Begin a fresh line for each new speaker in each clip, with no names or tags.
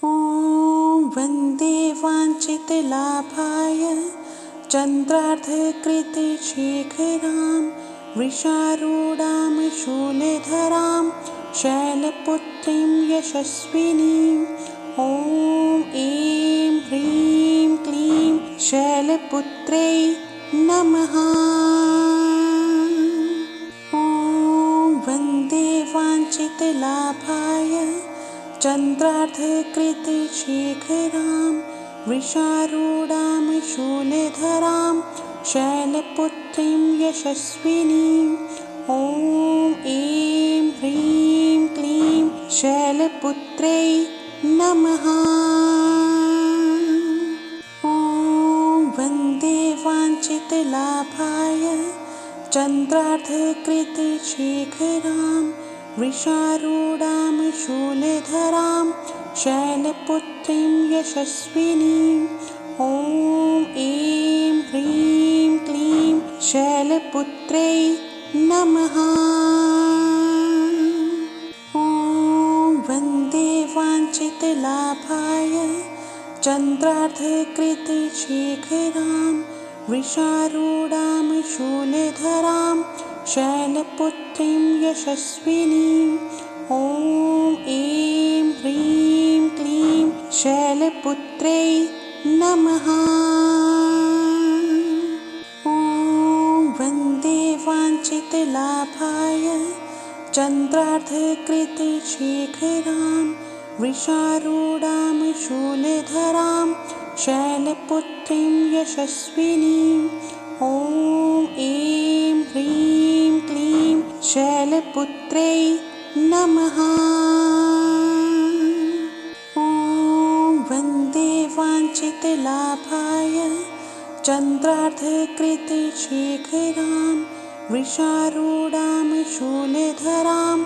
ॐ वन्दे वाञ्छितलाभाय चन्द्रार्धकृतशेखरां वृषारूढां शूलधरां शैलपुत्रीं यशस्विनीं। ॐ ऐं ह्रीं क्लीं शैलपुत्र्यै नमः। ॐ वन्दे वाञ्छितलाभाय चन्द्रार्धकृतशेखरां वृषारूढां शूलधरां शैलपुत्रीं यशस्विनीं। ॐ ऐं ह्रीं क्लीं शैलपुत्र्यै नमः। ॐ वन्दे वाञ्छितलाभाय चन्द्रार्धकृतशेखरां वृषारूढां शूलधरां शैलपुत्रीं यशस्विनीं। ॐ ऐं ह्रीं क्लीं शैलपुत्र्यै नमः। ॐ वन्दे वाञ्छितलाभाय चन्द्रार्धकृतशेखरां वृषारूढां शूलधरां शैलपुत्रीं यशस्विनीं। ॐ ऐं ह्रीं क्लीं शैलपुत्र्यै नमः। ॐ वन्दे वाञ्छितलाभाय चन्द्रार्धकृतशेखरां वृषारूढां शूलधरां शैलपुत्रीं यशस्विनीं। ॐ ऐं ह्रीं क्लीं शैलपुत्र्यै नमः। ॐ वन्दे वाञ्छितलाभाय चन्द्रार्धकृतशेखरां वृषारूढां शूलधरां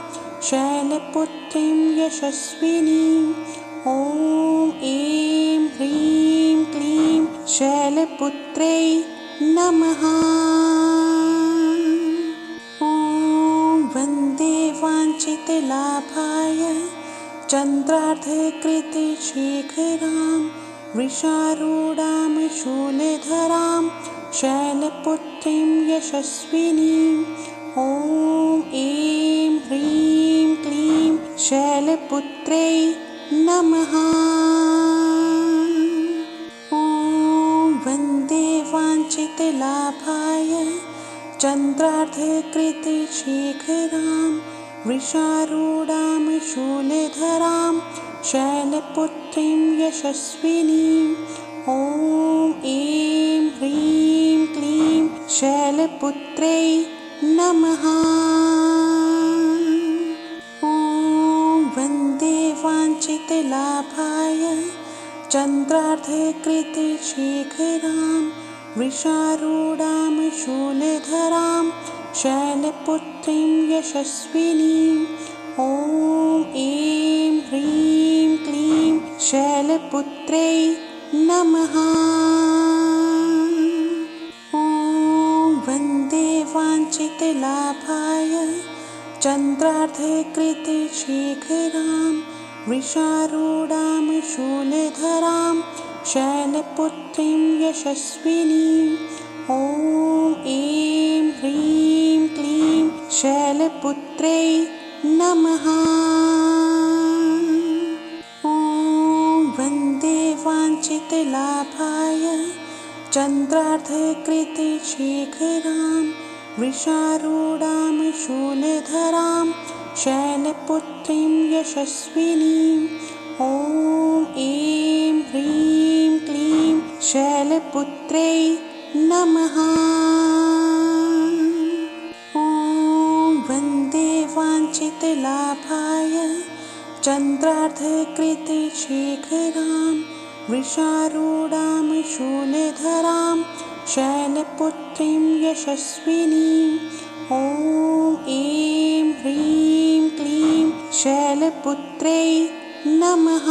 शैलपुत्रीं यशस्विनीं। ॐ ऐं ह्रीं क्लीं शैलपुत्र्यै नमः। ॐ वन्दे वाञ्छितलाभाय चन्द्रार्धकृतशेखरां वृषारूढां शूलधरां शैलपुत्रीं यशस्विनीं। ॐ ऐं ह्रीं क्लीं शैलपुत्र्यै नमः। ॐ वन्दे वाञ्छितलाभाय चन्द्रार्धकृतशेखरां वृषारूढां शूलधरां शैलपुत्रीं यशस्विनीं। ॐ ऐं ह्रीं क्लीं शैलपुत्र्यै नमः। ॐ वन्दे वाञ्छितलाभाय चन्द्रार्धकृतशेखरां वृषारूढां शूलधरां शैलपुत्रीं यशस्विनीं। ॐ ऐं ह्रीं क्लीं शैलपुत्र्यै नमः। ॐ वन्दे वाञ्छितलाभाय चन्द्रार्धकृतशेखरां वृषारूढां शूलधरां शैलपुत्रीं यशस्विनीं। ॐ ऐं ह्रीं क्लीं शैलपुत्र्यै नमः। ॐ वन्दे वाञ्छितलाभाय चन्द्रार्धकृतशेखरां वृषारूढां शूलधरां शैलपुत्रीं यशस्विनीं। ॐ ऐं ह्रीं क्लीं शैलपुत्र्यै नमः। ॐ वन्दे वाञ्छितलाभाय चन्द्रार्धकृतशेखरां वृषारूढां शूलधरां शैलपुत्रीं यशस्विनीं। ॐ ऐं ह्रीं क्लीं शैलपुत्र्यै नमः।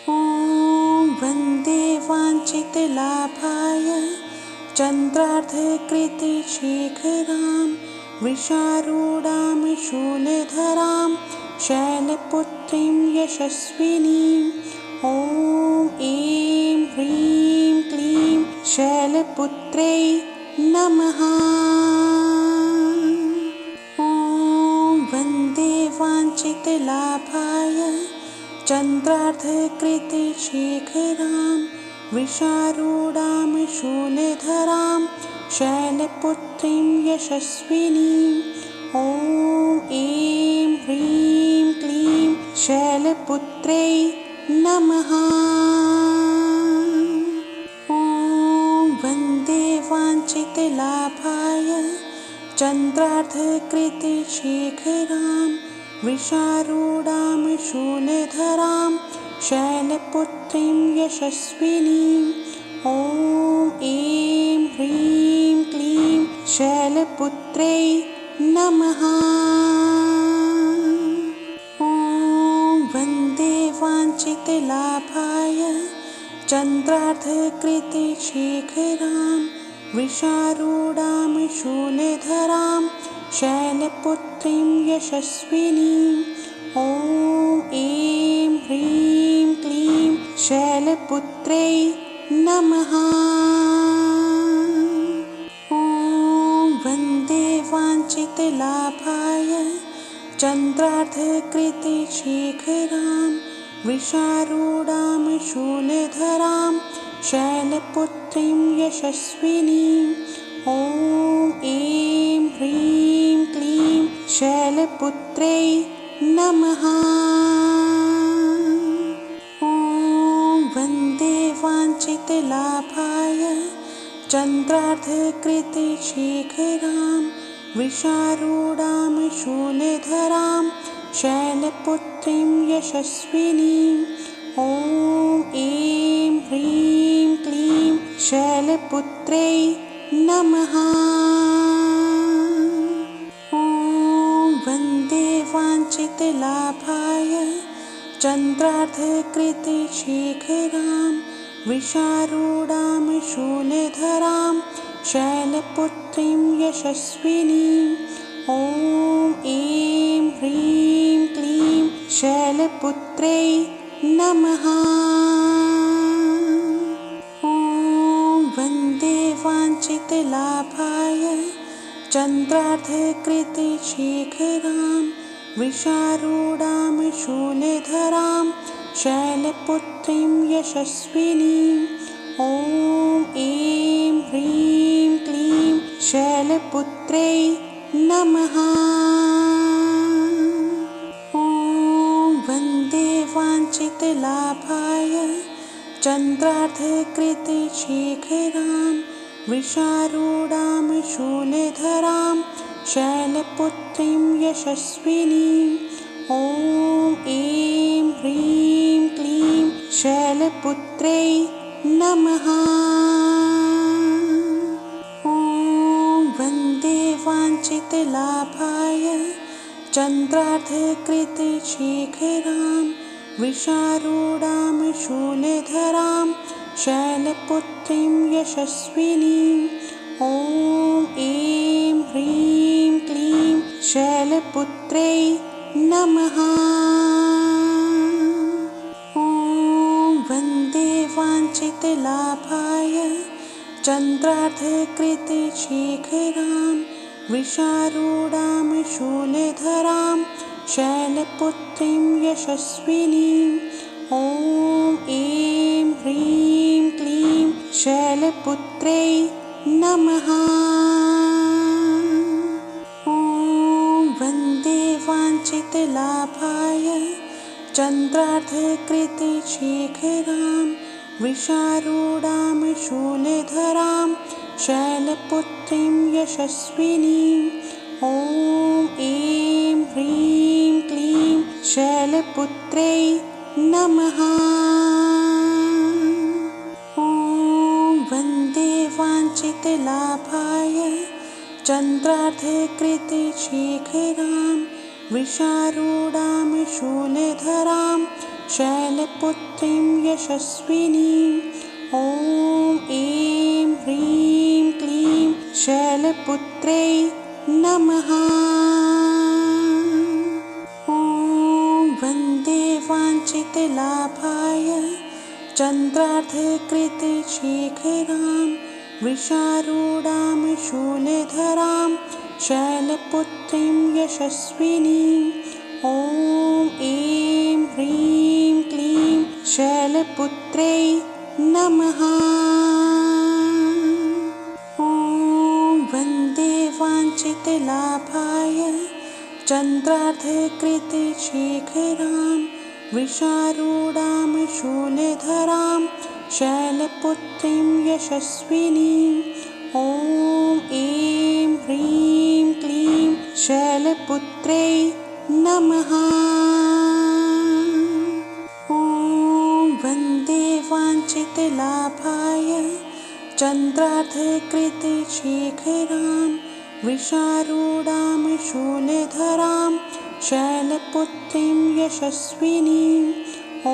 ॐ वन्दे वाञ्छितलाभाय चन्द्रार्धकृतशेखरां वृषारूढां शूलधरां शैलपुत्रीं यशस्विनीं। ॐ ऐं ह्रीं क्लीं शैलपुत्रै नमः। ॐ वन्दे वाञ्छितलाभाय चन्द्रार्धकृते शेखरां वृषारूढां शूलधरां शैलपुत्रीं यशस्विनीं। ॐ ऐं ह्रीं क्लीं शैलपुत्रै नमः। ॐ वन्दे वाञ्छितलाभाय चन्द्रार्धकृते शेखरां वृषारूढां शूलधरां शैलपुत्रीं यशस्विनीं। ॐ ऐं ह्रीं क्लीं शैलपुत्रै नमः। ॐ वन्दे वाञ्छितलाभाय चन्द्रार्धकृते शेखरां वृषारूढां शूलधरां शैलपुत्रीं यशस्विनीं। ॐ ऐं ह्रीं क्लीं शैलपुत्रै नमः। ॐ वन्दे वाञ्छितलाभाय चन्द्रार्धकृते शेखरां वृषारूढां शूलधरां शैलपुत्रीं यशस्विनीं। ॐ ऐं ह्रीं क्लीं शैलपुत्रै नमः। ॐ वन्दे वाञ्छितलाभाय चन्द्रार्धकृते शेखरां वृषारूढां शूलधरां शैलपुत्रीं यशस्विनीं। ॐ ऐं ह्रीं क्लीं शैलपुत्रै नमः। ॐ वन्दे वाञ्छितलाभाय चन्द्रार्धकृते शेखरां वृषारूढां शूलधरां शैलपुत्रीं यशस्विनीं। ॐ ऐं ह्रीं क्लीं शैलपुत्रै नमः। ॐ वन्दे वाञ्छितलाभाय चन्द्रार्धकृते शेखरां वृषारूढां शूलधरां शैलपुत्रीं यशस्विनीं। ॐ ऐं ह्रीं क्लीं शैलपुत्रै नमः। ॐ वन्दे वाञ्छितलाभाय चन्द्रार्धकृते शेखरां वृषारूढां शूलधरां शैलपुत्रीं यशस्विनीं। ॐ ऐं ह्रीं क्लीं शैलपुत्रै नमः। ॐ वन्दे वाञ्छितलाभाय चन्द्रार्धकृते शेखरां वृषारूढां शूलधरां शैलपुत्रीं यशस्विनीं। ॐ ऐं ह्रीं क्लीं शैलपुत्रै नमः। ॐ वन्दे वाञ्छितलाभाय चन्द्रार्धकृते शेखरां वृषारूढां शूलधरां शैलपुत्रीं यशस्विनीं। ॐ ऐं ह्रीं क्लीं शैलपुत्रै नमः। ॐ वन्दे वाञ्छितलाभाय चन्द्रार्धकृते शेखरां वृषारूढां शूलधरां शैलपुत्रीं यशस्विनीं। ॐ ऐं ह्रीं क्लीं शैलपुत्रै नमः। ॐ वन्दे वाञ्छितलाभाय चन्द्रार्धकृते शेखरां वृषारूढां शूलधरां शैलपुत्रीं यशस्विनीं। ॐ ऐं ह्रीं क्लीं शैलपुत्रै नमः। ॐ वाञ्छितलाभाय चन्द्रार्धकृतशेखरां वृषारूढां शूलधरां शैलपुत्रीं यशस्विनीं ॐ ऐं ह्रीं क्लीं शैलपुत्र्यै नमः। ॐ वन्दे वाञ्छितलाभाय चन्द्रार्धकृतशेखरां वृषारूढां शूलधरां शैलपुत्रीं यशस्विनीं ॐ ऐं ह्रीं क्लीं शैलपुत्र्यै नमः। ॐ वन्दे वाञ्छितलाभाय चन्द्रार्धकृतशेखरां वृषारूढां शूलधरां शैलपुत्रीं यशस्विनीं ॐ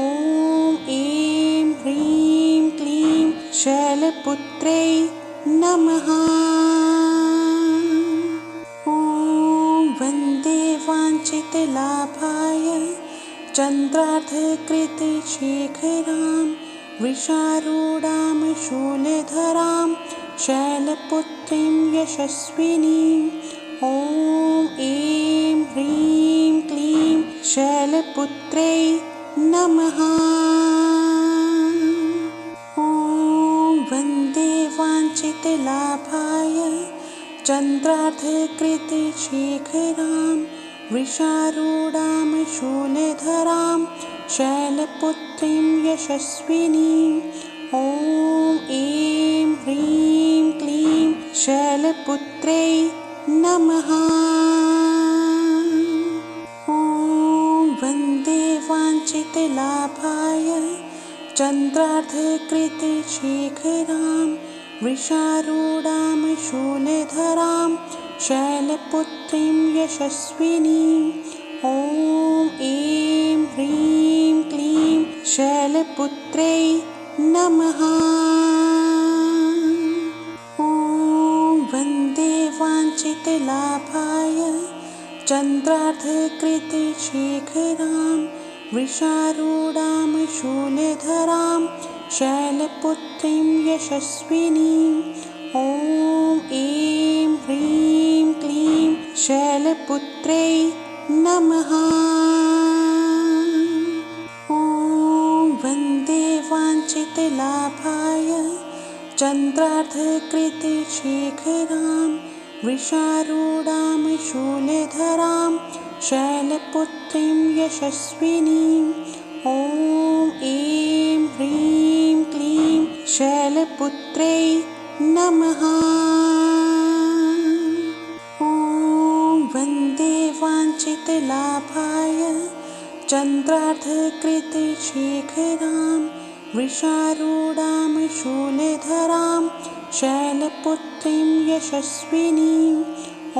ऐं ह्रीं क्लीं शैलपुत्र्यै नमः। ॐ वन्दे वाञ्छितलाभाय चन्द्रार्धकृतशेखरां वृषारूढां शूलधरां शैलपुत्रीं यशस्विनीं ॐ ऐं ह्रीं क्लीं शैलपुत्र्यै नमः। ॐ वन्दे वाञ्छितलाभाय चन्द्रार्धकृतशेखरां वृषारूढां शूलधरां शैलपुत्रीं यशस्विनीं ॐ ऐं ह्रीं क्लीं शैलपुत्र्यै नमः। ॐ वन्दे वाञ्छितलाभाय चन्द्रार्धकृतशेखरां वृषारूढां शूलधरां शैलपुत्रीं यशस्विनीं ॐ ऐं ह्रीं क्लीं शैलपुत्र्यै नमः। ॐ वन्दे वाञ्छितलाभाय चन्द्रार्धकृतशेखरां वृषारूढां शूलधरां शैलपुत्रीं यशस्विनीं ॐ ऐं ह्रीं क्लीं शैलपुत्र्यै नमः। ॐ वन्दे वाञ्छितलाभाय चन्द्रार्धकृतशेखरां वृषारूढां शूलधरां शैलपुत्रीं यशस्विनीं ॐ ऐं ह्रीं क्लीं शैलपुत्र्यै नमः। ॐ वन्दे वाञ्छितलाभाय चन्द्रार्धकृतशेखरां वृषारूढां शूलधरां शैलपुत्रीं यशस्विनीं ॐ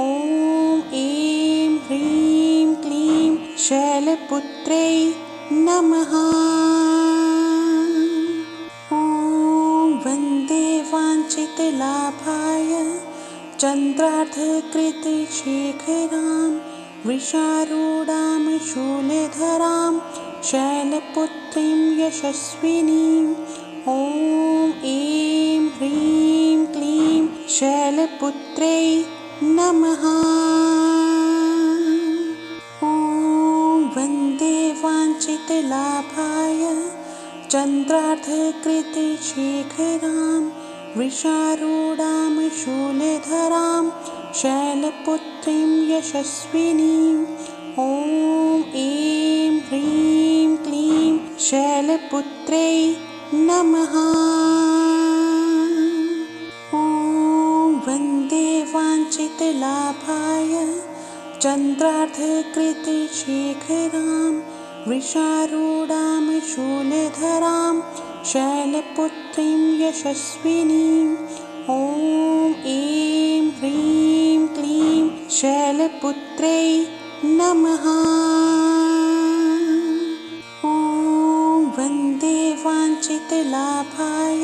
ऐं ह्रीं क्लीं शैलपुत्र्यै नमः। ॐ वन्दे वाञ्छितलाभाय चन्द्रार्धकृतशेखरां वृषारूढां शूलधरां शैलपुत्रीं यशस्विनीं ॐ ऐं ह्रीं क्लीं शैलपुत्र्यै नमः। ॐ वन्दे वाञ्छितलाभाय चन्द्रार्धकृतशेखरां वृषारूढां शूलधरां शैलपुत्रीं यशस्विनीं ॐ ऐं ह्रीं क्लीं शैलपुत्र्यै नमः। ॐ वन्दे वाञ्छितलाभाय चन्द्रार्धकृतशेखरां वृषारूढां शूलधरां शैलपुत्रीं यशस्विनीं ॐ ऐं ह्रीं क्लीं शैलपुत्र्यै नमः। ॐ वन्दे वाञ्छितलाभाय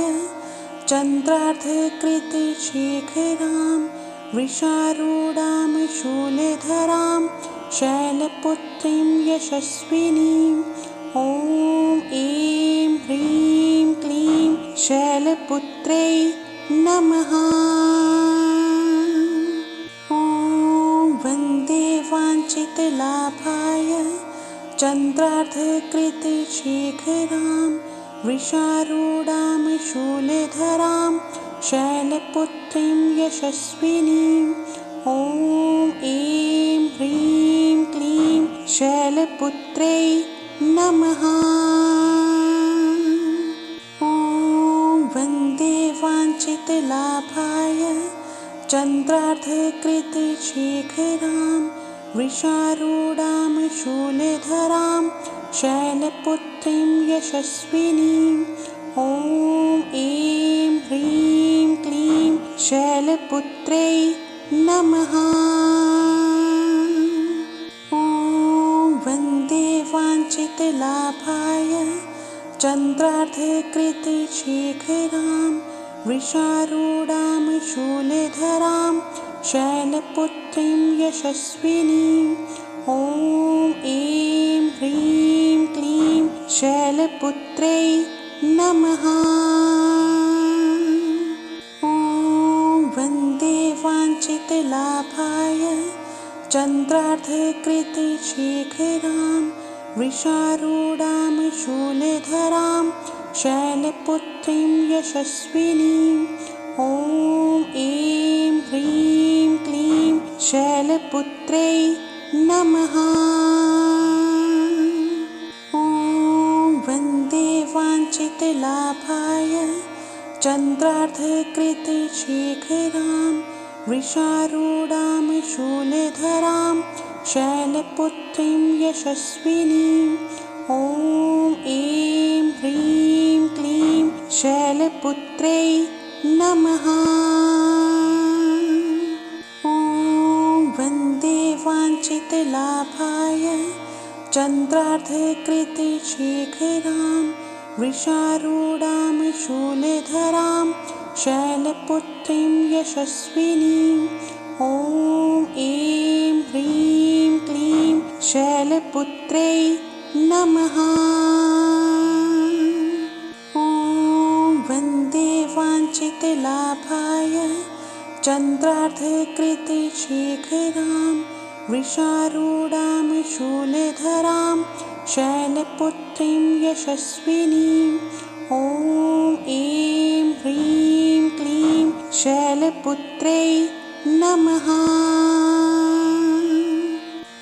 चन्द्रार्धकृतशेखरां वृषारूढां शूलधरां शैलपुत्रीं यशस्विनीं ॐ ऐं ह्रीं क्लीं शैलपुत्रै नमः। ॐ वन्दे वाञ्छितलाभाय चन्द्रार्धकृतशेखरां वृषारूढां शूलधरां शैलपुत्रीं यशस्विनीं। ॐ ऐं ह्रीं क्लीं शैलपुत्रै नमः। ॐ वन्दे वाञ्छितलाभाय चन्द्रार्धकृतशेखरां वृषारूढां शूलधरां शैलपुत्रीं यशस्विनीं। ॐ ऐं ह्रीं क्लीं शैलपुत्रै नमः। ॐ वन्दे वाञ्छितलाभाय चन्द्रार्धकृतशेखरां वृषारूढां शूलधरां शैलपुत्रीं यशस्विनीं। ॐ ऐं ह्रीं क्लीं शैलपुत्रै नमः। ॐ वन्दे वाञ्छितलाभाय चन्द्रार्धकृतशेखरां वृषारूढां शूलधरां शैलपुत्रीं यशस्विनीं। ॐ ऐं ह्रीं क्लीं शैलपुत्रै नमः। ॐ वन्दे वाञ्छितलाभाय चन्द्रार्धकृतशेखरां वृषारूढां शूलधरां शैलपुत्रीं यशस्विनीं। ॐ ऐं ह्रीं क्लीं शैलपुत्रै नमः। ॐ वन्दे वाञ्छितलाभाय चन्द्रार्धकृतशेखरां वृषारूढां शूलधरां शैलपुत्रीं यशस्विनीं। ॐ ऐं ह्रीं क्लीं शैलपुत्रै नमः। ॐ वन्दे वाञ्छितलाभाय चन्द्रार्धकृतशेखरां वृषारूढां शूलधरां शैलपुत्रीं यशस्विनीं। ॐ ऐं ह्रीं क्लीं शैलपुत्रै नमः।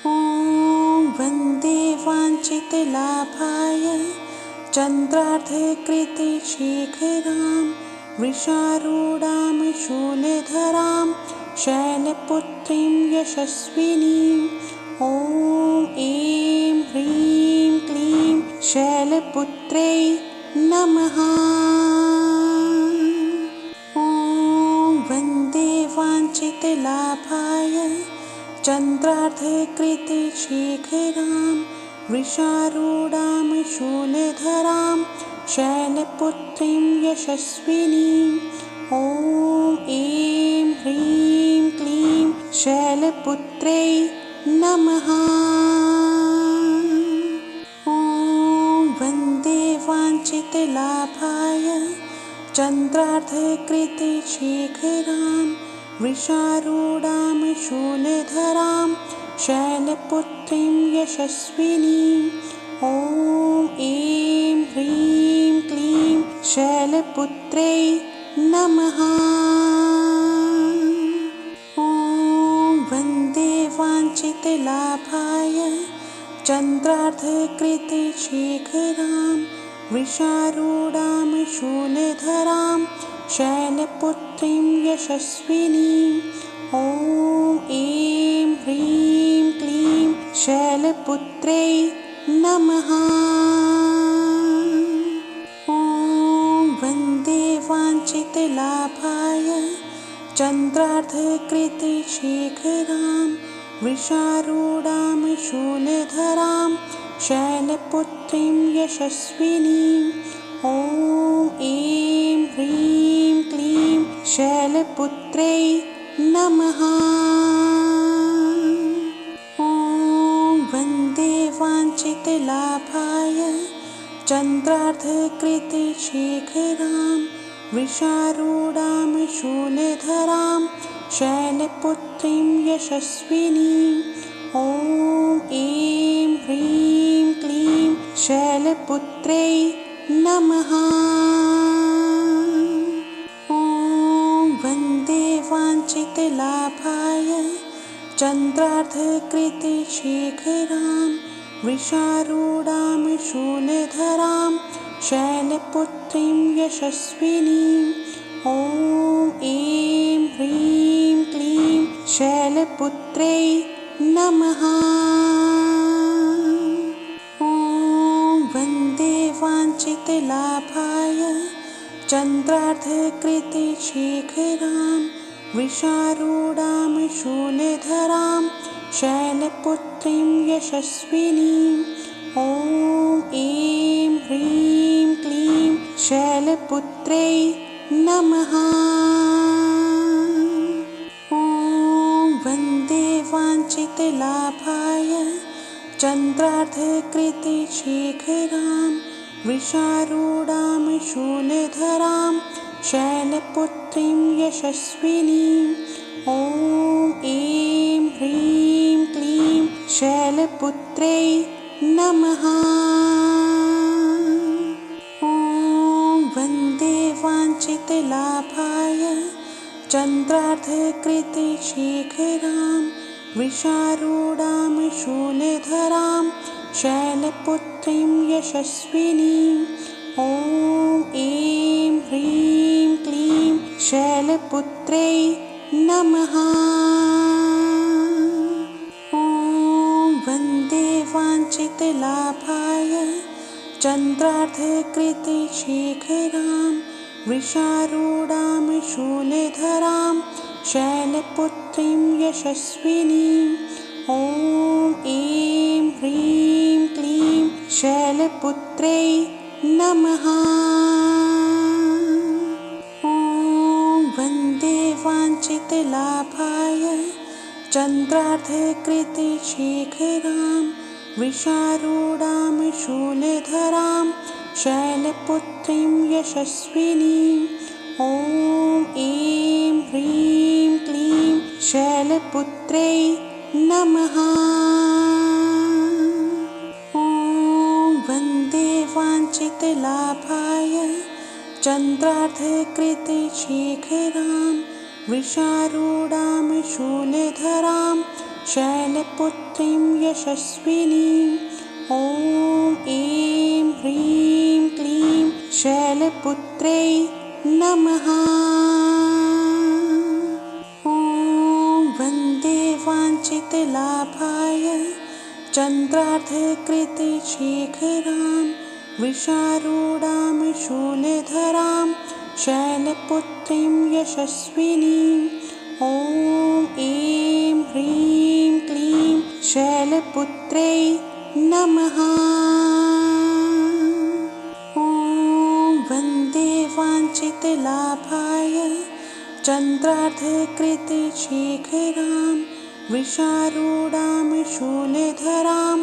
ॐ वन्दे वाञ्छितलाभाय चन्द्रार्धकृतशेखरां वृषारूढां शूलधरां शैलपुत्रीं यशस्विनीं। ॐ ऐं ह्रीं क्लीं शैलपुत्रै नमः। ॐ वन्दे वाञ्छितलाभाय चन्द्रार्धकृतशेखरां वृषारूढां शूलधरां शैलपुत्रीं यशस्विनीं। ॐ ऐं ह्रीं क्लीं शैलपुत्रै नमः। ॐ वन्दे वाञ्छितलाभाय चन्द्रार्धकृतशेखरां वृषारूढां शूलधरां शैलपुत्रीं यशस्विनीं। ॐ ऐं ह्रीं क्लीं शैलपुत्रै नमः। ॐ वन्दे वाञ्छितलाभाय चन्द्रार्धकृतशेखरां वृषारूढां शूलधरां शैलपुत्रीं यशस्विनीं। ॐ ऐं ह्रीं क्लीं शैलपुत्रै नमः। ॐ वन्दे वाञ्छितलाभाय चन्द्रार्धकृतशेखरां वृषारूढां शूलधरां शैलपुत्रीं यशस्विनीं। ॐ ऐं ह्रीं क्लीं शैलपुत्रै नमः। ॐ वन्दे वाञ्छित वाञ्छितलाभाय चन्द्रार्धकृतिशेखरां वृषारूढां शूलधरां शैलपुत्रीं यशस्विनीं ॐ ऐं ह्रीं क्लीं शैलपुत्र्यै नमः। ॐ वन्दे वाञ्छितलाभाय चन्द्रार्धकृतिशेखरां वृषारूढां शूलधरां शैलपुत्रीं यशस्विनीं ॐ ऐं ह्रीं क्लीं शैलपुत्र्यै नमः। ॐ वन्दे वाञ्छितलाभाय चन्द्रार्धकृतिशेखरां वृषारूढां शूलधरां शैलपुत्रीं यशस्विनीं ॐ ऐं ह्रीं क्लीं शैलपुत्र्यै नमः। ॐ वन्दे वाञ्छितलाभाय चन्द्रार्धकृतिशेखरां वृषारूढां शूलधरां शैलपुत्रीं यशस्विनीं ॐ ऐं ह्रीं क्लीं शैलपुत्र्यै नमः। ॐ वन्दे वाञ्छितलाभाय चन्द्रार्धकृतिशेखरां वृषारूढां शूलधरां शैलपुत्रीं यशस्विनीं ॐ ऐं ह्रीं क्लीं शैलपुत्र्यै नमः। ॐ वन्दे वाञ्छितलाभाय चन्द्रार्धकृतिशेखरां वृषारूढां शूलधरां शैलपुत्रीं यशस्विनीं ॐ ऐं ह्रीं क्लीं शैलपुत्र्यै नमः। ॐ वन्दे वाञ्छितलाभाय चन्द्रार्धकृतिशेखरां वृषारूढां शूलधरां शैलपुत्रीं यशस्विनीं ॐ ऐं ह्रीं क्लीं शैलपुत्र्यै नमः। ॐ वन्दे वाञ्छितलाभाय चन्द्रार्धकृतिशेखरां वृषारूढां शूलधरां शैलपुत्रीं यशस्विनीं ॐ ऐं ह्रीं क्लीं शैलपुत्र्यै नमः। ॐ वन्दे वाञ्छितलाभाय चन्द्रार्धकृतिशेखरां वृषारूढां शूलधरां शैलपुत्रीं यशस्विनीं ॐ ऐं ह्रीं क्लीं शैलपुत्र्यै नमः। ॐ वन्दे वाञ्छितलाभाय चन्द्रार्धकृतिशेखरां वृषारूढां शूलधरां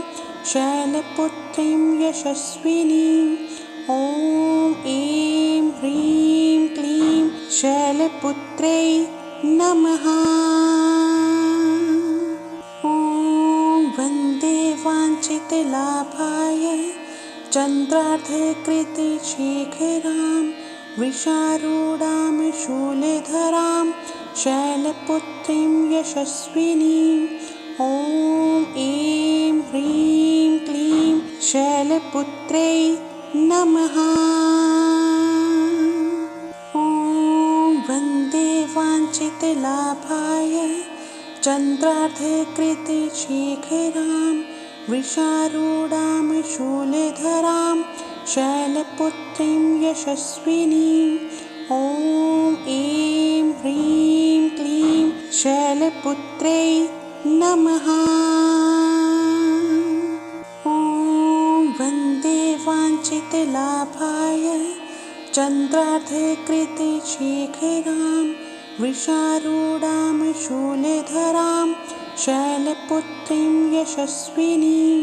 शैलपुत्रीं यशस्विनीं ॐ ऐं ह्रीं क्लीं शैलपुत्र्यै नमः। ॐ वन्दे वाञ्छितलाभाय चन्द्रार्धकृतिशेखरां वृषारूढां शूलधरां शैलपुत्रीं यशस्विनीं ॐ ऐं ह्रीं क्लीं शैलपुत्र्यै नमः। ॐ वन्दे वाञ्छितलाभाय चन्द्रार्धकृतिशेखरां वृषारूढां शूलधरां शैलपुत्रीं यशस्विनीं ॐ ऐं ह्रीं क्लीं शैलपुत्र्यै नमः। ॐ वन्दे वाञ्छितलाभाय चन्द्रार्धकृतिशेखरां वृषारूढां शूलधरां शैलपुत्रीं यशस्विनीं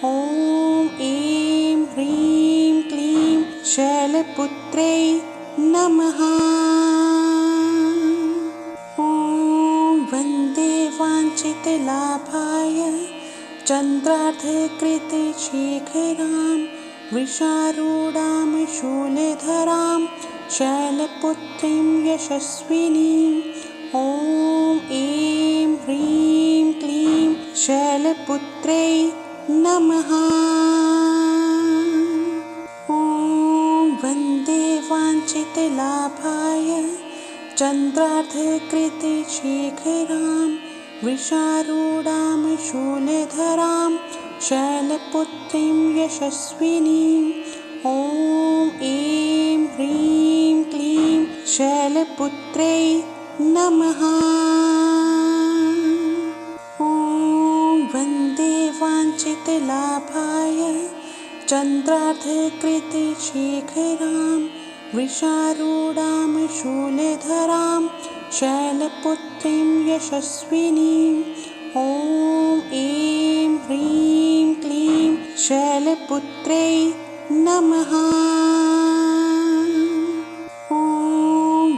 ॐ ऐं ह्रीं क्लीं शैलपुत्रै नमः। ॐ वन्दे वाञ्छितलाभाय चन्द्रार्धकृतशेखरां वृषारूढां शूलधरां शैलपुत्रीं यशस्विनीं। ॐ ऐं ह्रीं क्लीं शैलपुत्रै नमः। ॐ वन्दे वाञ्छितलाभाय चन्द्रार्धकृतशेखरां वृषारूढां शूलधरां शैलपुत्रीं यशस्विनीं। ॐ ऐं ह्रीं क्लीं शैलपुत्रै नमः। ॐ वन्दे वाञ्छितलाभाय चन्द्रार्धकृतशेखरां वृषारूढां शूलधरां शैलपुत्रीं यशस्विनीं। ॐ ऐं ह्रीं क्लीं शैलपुत्रै नमः। ॐ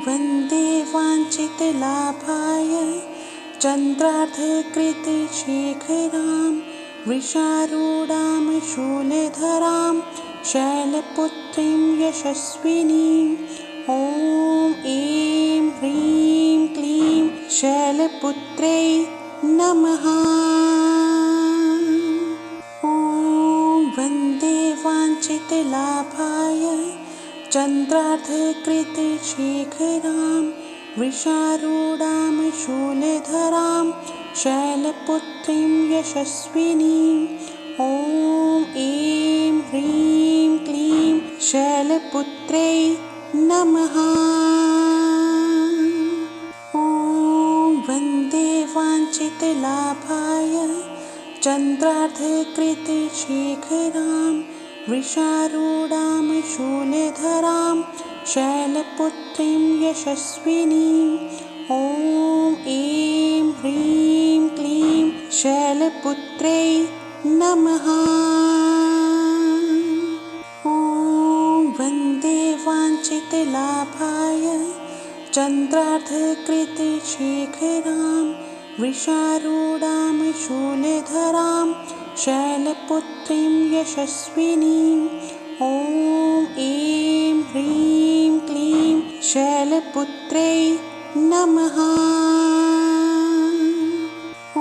वन्दे वाञ्छितलाभाय चन्द्रार्धकृतशेखरां वृषारूढां शूलधरां शैलपुत्रीं यशस्विनीं। ॐ ऐं ह्रीं क्लीं शैलपुत्रै नमः। ॐ वन्दे वाञ्छितलाभाय चन्द्रार्धकृतशेखरां वृषारूढां शूलधरां शैलपुत्रीं यशस्विनीं। ॐ ऐं ह्रीं क्लीं शैलपुत्रै नमः। ॐ वन्दे वाञ्छितलाभाय चन्द्रार्धकृतशेखरां वृषारूढां शूलधरां शैलपुत्रीं यशस्विनीं। ॐ ऐं ह्रीं क्लीं शैलपुत्रै नमः। ॐ वन्दे वाञ्छितलाभाय चन्द्रार्धकृतशेखरां वृषारूढां शूलधरां शैलपुत्रीं यशस्विनीं। ॐ ऐं ह्रीं क्लीं शैलपुत्रै नमः। ॐ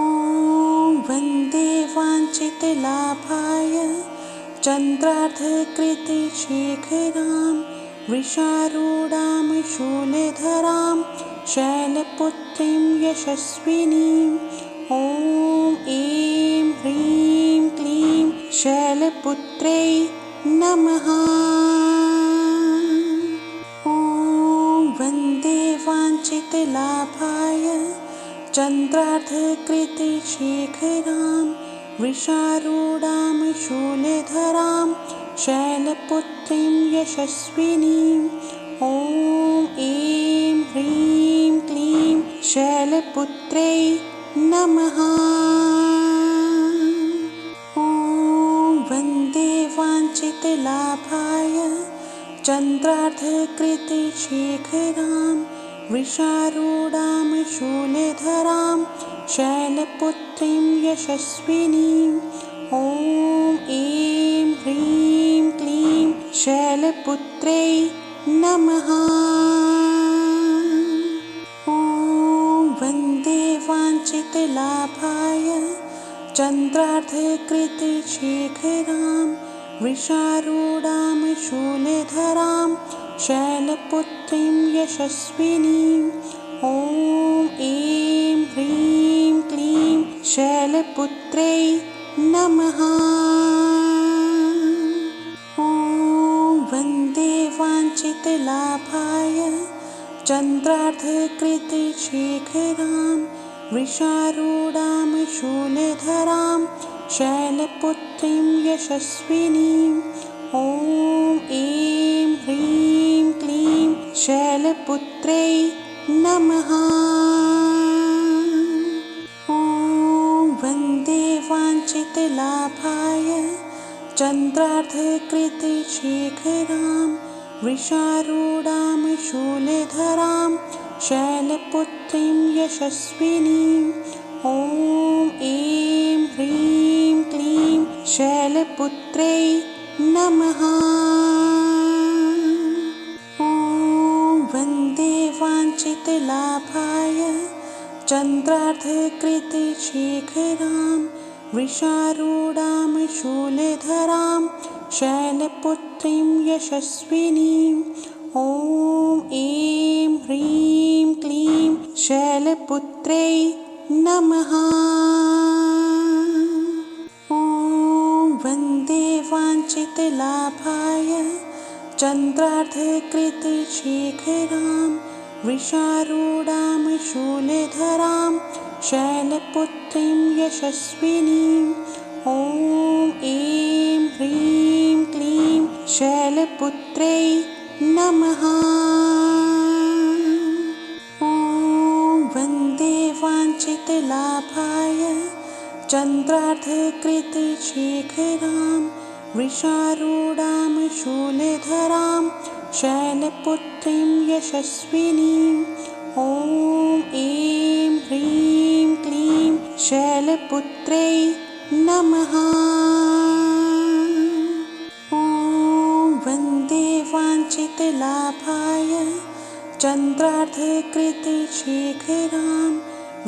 वन्दे वाञ्छितलाभाय चन्द्रार्धकृतशेखरां वृषारूढां शूलधरां शैलपुत्रीं यशस्विनीं। ॐ ऐं ह्रीं क्लीं शैलपुत्रै नमः। ॐ वन्दे वाञ्छितलाभाय चन्द्रार्धकृतशेखरां वृषारूढां शूलधरां शैलपुत्रीं यशस्विनीं। ॐ ऐं ह्रीं क्लीं शैलपुत्रै नमः। ॐ वन्दे वाञ्छितलाभाय चन्द्रार्धकृतशेखरां वृषारूढां शूलधरां शैलपुत्रीं यशस्विनीं। ॐ ऐं ह्रीं क्लीं शैलपुत्रै नमः। ॐ वन्दे वाञ्छितलाभाय चन्द्रार्धकृतशेखरां वृषारूढां शूलधरां शैलपुत्रीं यशस्विनीं। ॐ ऐं ह्रीं क्लीं शैलपुत्रै नमः। ॐ वन्दे वाञ्छितलाभाय चन्द्रार्धकृतशेखरां वृषारूढां शूलधरां शैलपुत्रीं यशस्विनीं। ॐ ऐं ह्रीं क्लीं शैलपुत्रै नमः। ॐ वन्दे वाञ्छित चितलाभाय चन्द्रार्धकृतिशेखरां वृषारूढां शूलधरां शैलपुत्रीं यशस्विनीं ॐ ऐं ह्रीं क्लीं शैलपुत्र्यै नमः। ॐ वन्दे वाञ्छितलाभाय चन्द्रार्धकृतिशेखरां वृषारूढां शूलधरां शैलपुत्रीं यशस्विनीं ॐ ऐं ह्रीं क्लीं शैलपुत्र्यै नमः। ॐ वन्दे वाञ्छितलाभाय चन्द्रार्धकृतिशेखरां वृषारूढां शूलधरां शैलपुत्रीं यशस्विनीं ॐ ऐं ह्रीं क्लीं शैलपुत्र्यै नमः। ॐ वन्दे वाञ्छितलाभाय चन्द्रार्धकृतिशेखरां वृषारूढां शूलधरां शैलपुत्रीं यशस्विनीं ॐ ऐं ह्रीं क्लीं शैलपुत्र्यै नमः। ॐ वन्दे वाञ्छितलाभाय चन्द्रार्धकृतिशेखरां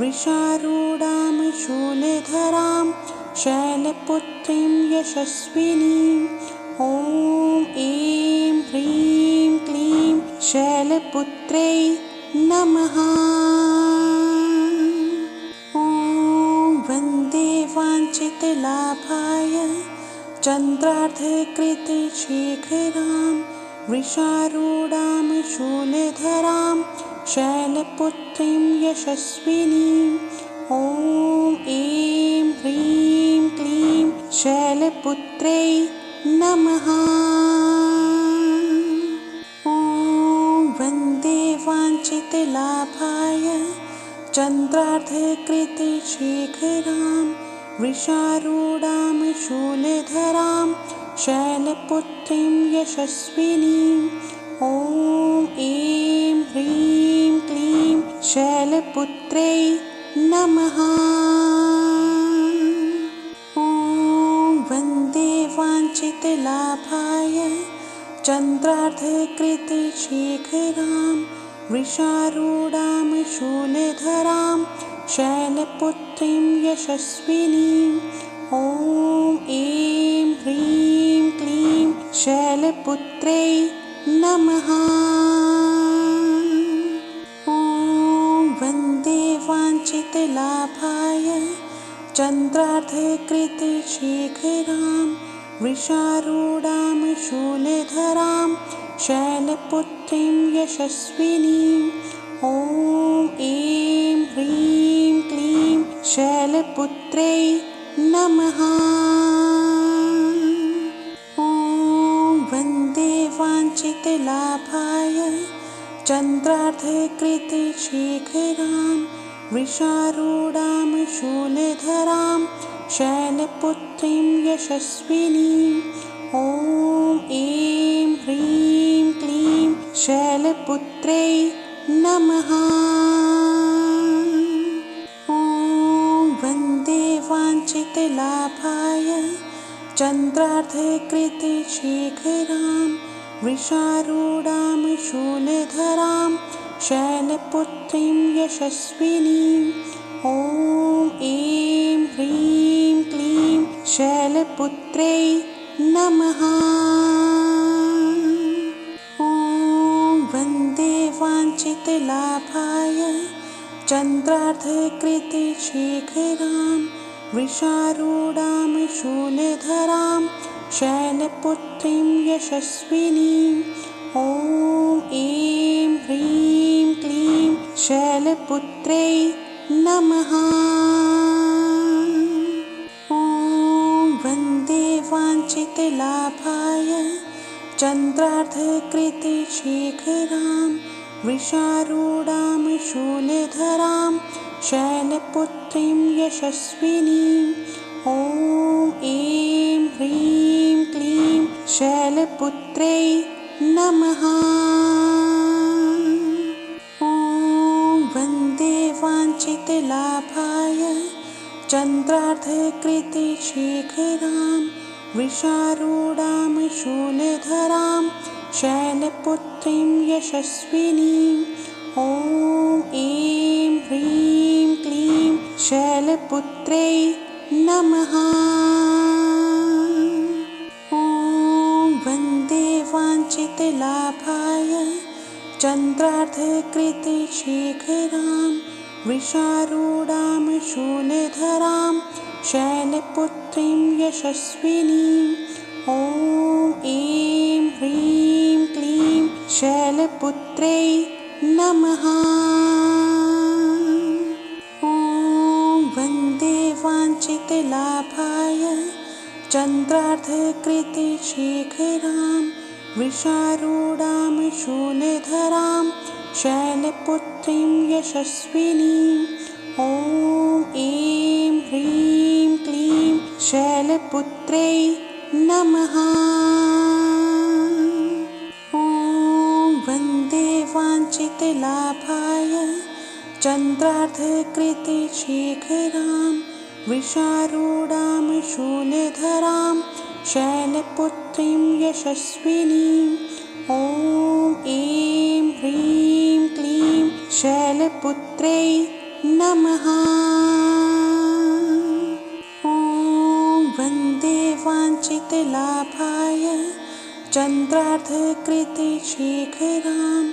वृषारूढां शूलधरां शैलपुत्रीं यशस्विनीं ॐ ऐं ह्रीं क्लीं शैलपुत्र्यै नमः। ॐ वन्दे वाञ्छितलाभाय चन्द्रार्धकृतिशेखरां वृषारूढां शूलधरां शैलपुत्रीं यशस्विनीं ॐ ऐं ह्रीं क्लीं शैलपुत्र्यै नमः। ॐ वन्दे वाञ्छितलाभाय चन्द्रार्धकृतिशेखरां वृषारूढां शूलधरां शैलपुत्रीं यशस्विनीं ॐ ऐं ह्रीं क्लीं शैलपुत्र्यै नमः। ॐ वन्दे वाञ्छितलाभाय चन्द्रार्धकृतिशेखरां वृषारूढां शूलधरां शैलपुत्रीं यशस्विनीं ॐ ऐं ह्रीं क्लीं शैलपुत्र्यै नमः। ॐ वन्दे वाञ्छितलाभाय चन्द्रार्धकृतिशेखरां वृषारूढां शूलधरां शैलपुत्रीं यशस्विनीं ॐ ऐं ह्रीं क्लीं शैलपुत्र्यै नमः। ॐ वन्दे वाञ्छितलाभाय चन्द्रार्धकृतिशेखरां वृषारूढां शूलधरां शैलपुत्रीं यशस्विनीं ॐ ऐं ह्रीं क्लीं शैलपुत्र्यै नमः। ॐ वन्दे वाञ्छितलाभाय चन्द्रार्धकृतिशेखरां वृषारूढां शूलधरां शैलपुत्रीं यशस्विनीं ॐ ऐं ह्रीं क्लीं शैलपुत्र्यै नमः। ॐ वन्दे वाञ्छितलाभाय चन्द्रार्धकृतिशेखरां वृषारूढां शूलधरां शैलपुत्रीं यशस्विनीं ॐ ऐं ह्रीं क्लीं शैलपुत्र्यै नमः। ॐ वन्दे वाञ्छितलाभाय चन्द्रार्धकृतिशेखरां वृषारूढां शूलधरां शैलपुत्रीं यशस्विनीं ॐ ऐं ह्रीं क्लीं शैलपुत्रै नमः। ॐ वन्दे वाञ्छितलाभाय चन्द्रार्धकृते शेखरां वृषारूढां शूलधरां शैलपुत्रीं यशस्विनीं। ॐ ऐं ह्रीं क्लीं शैलपुत्रै नमः। ॐ वन्दे वाञ्छितलाभाय चन्द्रार्धकृते शेखरां वृषारूढां शूलधरां शैलपुत्रीं यशस्विनीं। ॐ ऐं ह्रीं क्लीं शैलपुत्रै नमः। ॐ वन्दे वाञ्छितलाभाय चन्द्रार्धकृते शेखरां वृषारूढां शूलधरां शैलपुत्रीं यशस्विनीं। ॐ ऐं ह्रीं क्लीं शैलपुत्रै नमः। ॐ वन्दे वाञ्छितलाभाय चन्द्रार्धकृते शेखरां वृषारूढां शूलधरां शैलपुत्रीं यशस्विनीं। ॐ ऐं ह्रीं क्लीं शैलपुत्रै नमः। ॐ वन्दे वाञ्छितलाभाय चन्द्रार्धकृते शेखरां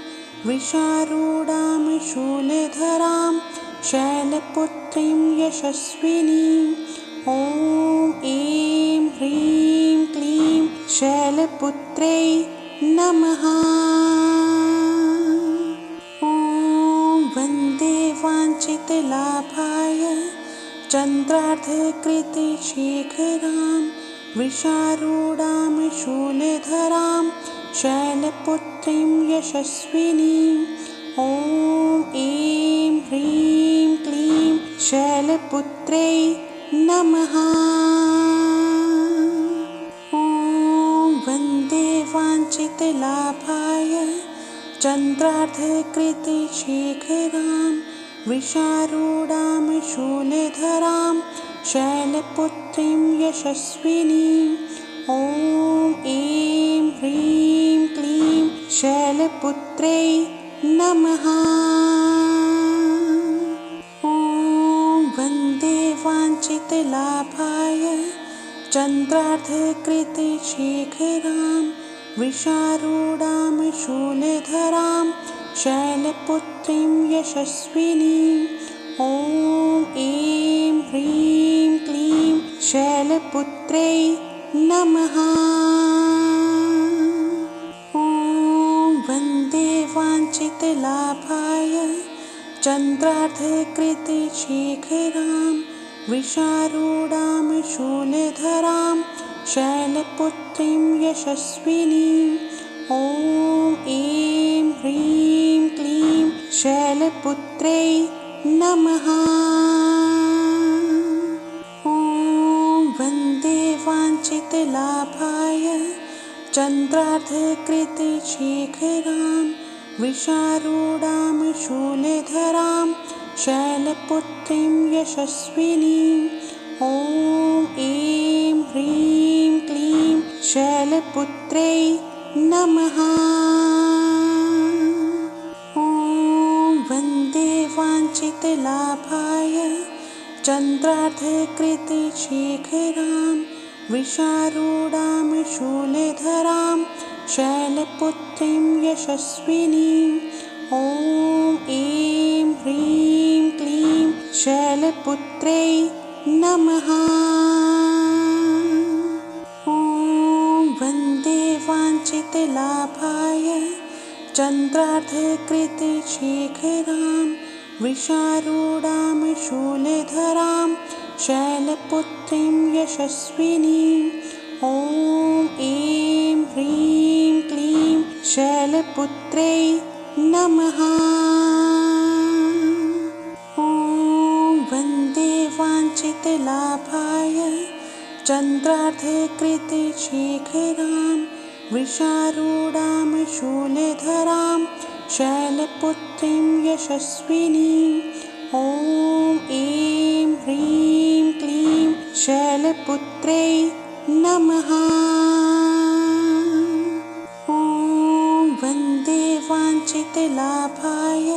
वृषारूढां शूलधरां शैलपुत्रीं यशस्विनीं। ॐ ऐं ह्रीं क्लीं शैलपुत्रै नमः। ॐ वन्दे वाञ्छितलाभाय चन्द्रार्धकृते शेखरां वृषारूढां शूलधरां शैलपुत्रीं यशस्विनीं। ॐ ऐं ह्रीं क्लीं शैलपुत्रै नमः। ॐ वन्दे वाञ्छितलाभाय चन्द्रार्धकृते शेखरां वृषारूढां शूलधरां शैलपुत्रीं यशस्विनीं। ॐ ऐं ह्रीं क्लीं शैलपुत्रै नमः। ॐ वन्दे वाञ्छितलाभाय चन्द्रार्धकृते शेखरां वृषारूढां शूलधरां शैलपुत्रीं यशस्विनीं। ॐ ऐं ह्रीं क्लीं शैलपुत्रै नमः। ॐ वन्दे वाञ्छितलाभाय चन्द्रार्धकृते शेखरां वृषारूढां शूलधरां शैलपुत्रीं यशस्विनीं। ॐ ऐं ह्रीं क्लीं शैलपुत्रै नमः। ॐ वन्दे वाञ्छितलाभाय चन्द्रार्धकृते शेखरां वृषारूढां शूलधरां शैलपुत्रीं यशस्विनीं। ॐ ऐं ह्रीं क्लीं शैलपुत्रै नमः। ॐ वन्दे वाञ्छितलाभाय चन्द्रार्धकृते शेखरां वृषारूढां शूलधरां शैलपुत्रीं यशस्विनीं। ॐ ऐं ह्रीं क्लीं शैलपुत्रै नमः। ॐ वन्दे वाञ्छितलाभाय चन्द्रार्धकृते शेखरां वृषारूढां शूलधरां शैलपुत्रीं यशस्विनीं। ॐ ऐं ह्रीं क्लीं शैलपुत्रै नमः। ॐ वन्दे वाञ्छितलाभाय वाञ्छितलाभाय चन्द्रार्धकृतशेखरां वृषारूढां शूलधरां शैलपुत्रीं यशस्विनीं ॐ ऐं ह्रीं क्लीं शैलपुत्रै नमः। ॐ वन्दे वाञ्छितलाभाय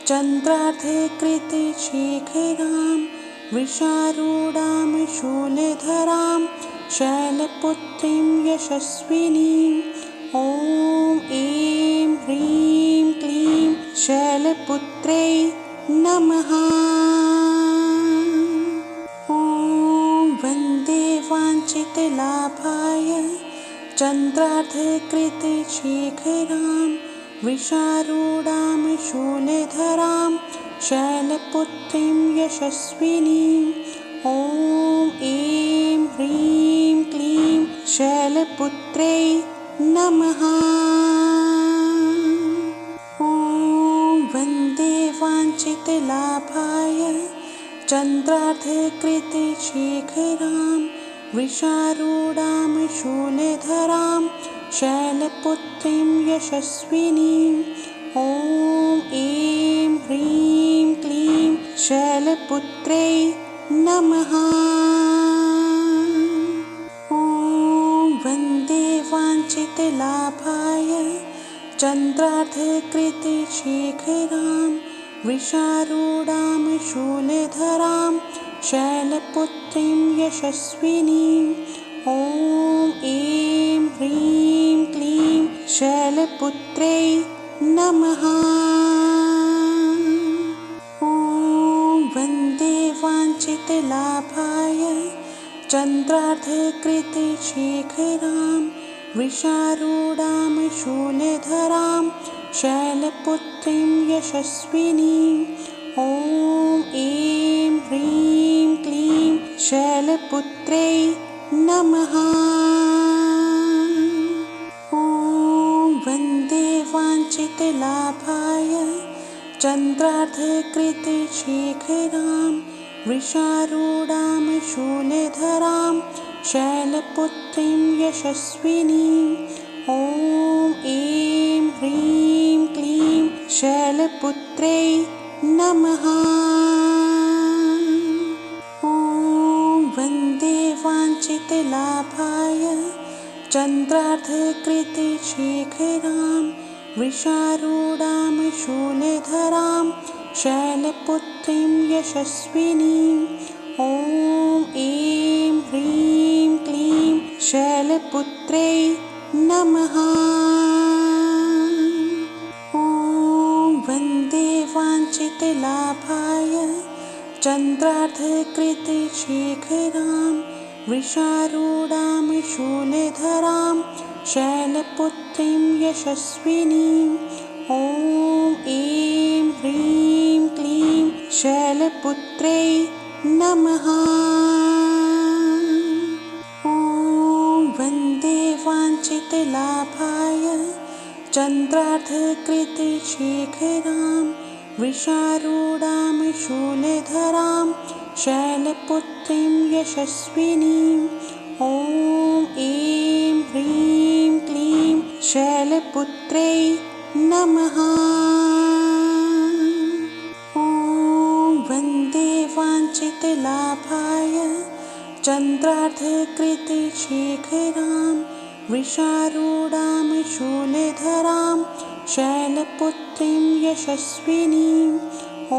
चन्द्रार्धकृतशेखरां वृषारूढां शूलधरां शैलपुत्रीं यशस्विनीं ॐ ऐं ह्रीं क्लीं शैलपुत्रै नमः। ॐ वन्दे वाञ्छितलाभाय चन्द्रार्धकृतशेखरां वृषारूढां शूलधरां शैलपुत्रीं यशस्विनीं ॐ ऐं ह्रीं क्लीं शैलपुत्रै नमः। ॐ वन्दे वाञ्छितलाभाय चन्द्रार्धकृतशेखरां वृषारूढां शूलधरां शैलपुत्रीं यशस्विनीं ॐ ऐं ह्रीं क्लीं शैलपुत्रै नमः। ॐ वन्दे वाञ्छितलाभाय चन्द्रार्धकृतशेखरां वृषारूढां शूलधरां शैलपुत्रीं यशस्विनीं ॐ ऐं ह्रीं क्लीं शैलपुत्रै नमः। ॐ वन्दे वाञ्छितलाभाय चन्द्रार्धकृतशेखरां वृषारूढां शूलधरां शैलपुत्रीं यशस्विनीं ॐ ऐं ह्रीं क्लीं शैलपुत्रै नमः। ॐ वन्दे वाञ्छितलाभाय चन्द्रार्धकृतशेखरां वृषारूढां शूलधरां शैलपुत्रीं यशस्विनीं ॐ ऐं ह्रीं क्लीं शैलपुत्रै नमः। ॐ वन्दे वाञ्छितलाभाय चन्द्रार्धकृतशेखरां वृषारूढां शूलधरां शैलपुत्रीं यशस्विनीं ॐ ऐं ह्रीं क्लीं शैलपुत्रै नमः। ॐ वन्दे वाञ्छितलाभाय चन्द्रार्धकृतशेखरां वृषारूढां शूलधरां शैलपुत्रीं यशस्विनीं ॐ ऐं ह्रीं क्लीं शैलपुत्रै नमः। ॐ वन्दे वाञ्छितलाभाय चन्द्रार्धकृतशेखरां वृषारूढां शूलधरां शैलपुत्रीं यशस्विनीं ॐ ऐं ह्रीं क्लीं शैलपुत्रै नमः। ॐ वन्दे वाञ्छितलाभाय चन्द्रार्धकृतशेखरां वृषारूढां शूलधरां शैलपुत्रीं यशस्विनीं ॐ